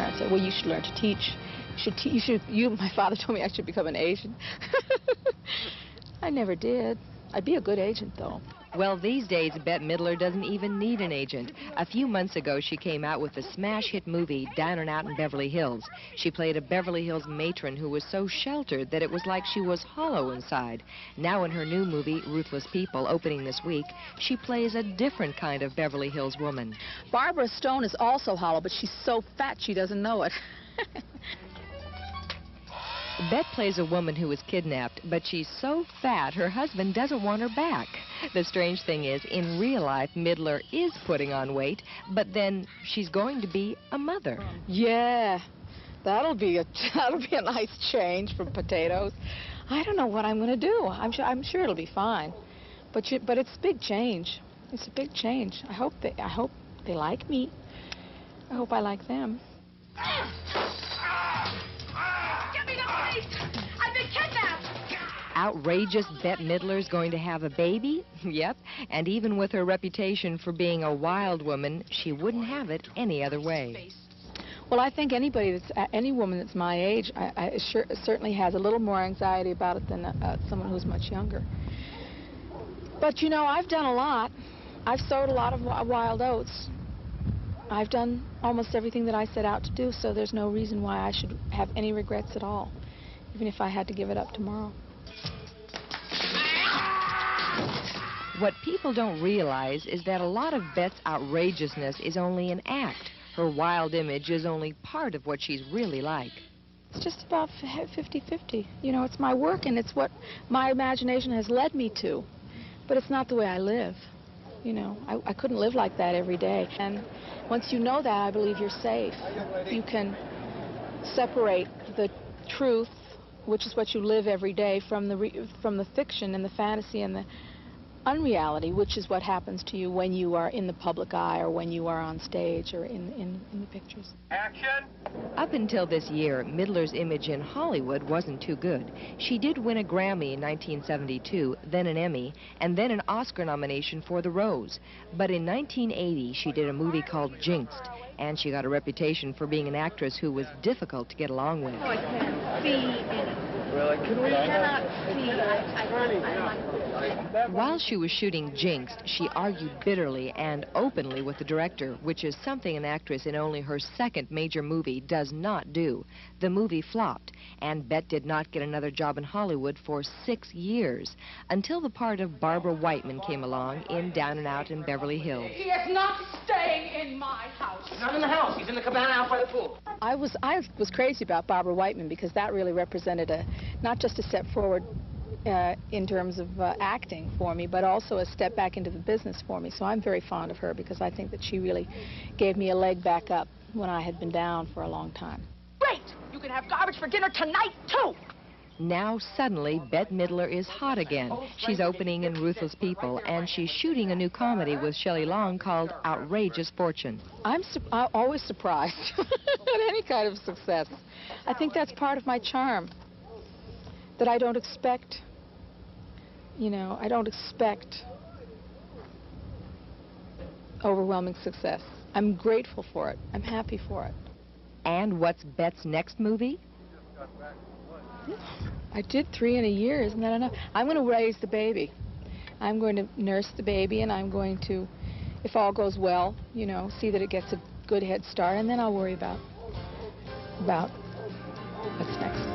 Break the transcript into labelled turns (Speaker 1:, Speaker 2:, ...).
Speaker 1: parents said, well, you should learn to teach. My father told me I should become an agent. I never did. I'd be a good agent, though.
Speaker 2: Well, these days, Bette Midler doesn't even need an agent. A few months ago, she came out with the smash hit movie Down and Out in Beverly Hills. She played a Beverly Hills matron who was so sheltered that it was like she was hollow inside. Now in her new movie, Ruthless People, opening this week, she plays a different kind of Beverly Hills woman.
Speaker 1: Barbara Stone is also hollow, but she's so fat she doesn't know it.
Speaker 2: Bette plays a woman who was kidnapped, but she's so fat her husband doesn't want her back. The strange thing is, in real life, Midler is putting on weight, but then she's going to be a mother.
Speaker 1: Yeah, that'll be a nice change from potatoes. I don't know what I'm going to do. I'm sure it'll be fine, but it's a big change. It's a big change. I hope they like me. I hope I like them.
Speaker 3: I've been kidnapped!
Speaker 2: Outrageous Bette Midler's going to have a baby? Yep, and even with her reputation for being a wild woman, she wouldn't have it any other way.
Speaker 1: Well, I think any woman that's my age, certainly has a little more anxiety about it than someone who's much younger. But, you know, I've done a lot. I've sowed a lot of wild oats. I've done almost everything that I set out to do, so there's no reason why I should have any regrets at all, even if I had to give it up tomorrow.
Speaker 2: What people don't realize is that a lot of Bette's outrageousness is only an act. Her wild image is only part of what she's really like.
Speaker 1: It's just about 50-50. You know, it's my work and it's what my imagination has led me to, but it's not the way I live. You know, I couldn't live like that every day. And once you know that, I believe you're safe. You can separate the truth, which is what you live every day, from the fiction and the fantasy and the unreality, which is what happens to you when you are in the public eye or when you are on stage or in the pictures.
Speaker 4: Action!
Speaker 2: Up until this year, Midler's image in Hollywood wasn't too good. She did win a Grammy in 1972, then an Emmy, and then an Oscar nomination for The Rose. But in 1980, she did a movie called Jinxed, and she got a reputation for being an actress who was difficult to get along with.
Speaker 3: Oh, I can't see anything.
Speaker 4: Really?
Speaker 3: We cannot see.
Speaker 2: While she was shooting Jinxed, she argued bitterly and openly with the director, which is something an actress in only her second major movie does not do. The movie flopped, and Bette did not get another job in Hollywood for 6 years, until the part of Barbara Whiteman came along in Down and Out in Beverly Hills.
Speaker 3: He is not staying in my house.
Speaker 4: He's not in the house. He's in the cabana out by the pool.
Speaker 1: I was crazy about Barbara Whiteman because that really represented not just a step forward in terms of acting for me, but also a step back into the business for me. So I'm very fond of her because I think that she really gave me a leg back up when I had been down for a long time.
Speaker 3: Great! You can have garbage for dinner tonight, too!
Speaker 2: Now, suddenly, Bette Midler is hot again. She's opening in Ruthless People, and she's shooting a new comedy with Shelley Long called Outrageous Fortune.
Speaker 1: I'm always surprised at any kind of success. I think that's part of my charm, that I don't expect, you know, I don't expect overwhelming success. I'm grateful for it. I'm happy for it.
Speaker 2: And what's Bette's next movie?
Speaker 1: I did 3 in a year. Isn't that enough? I'm going to raise the baby. I'm going to nurse the baby, and I'm going to, if all goes well, you know, see that it gets a good head start, and then I'll worry about what's next.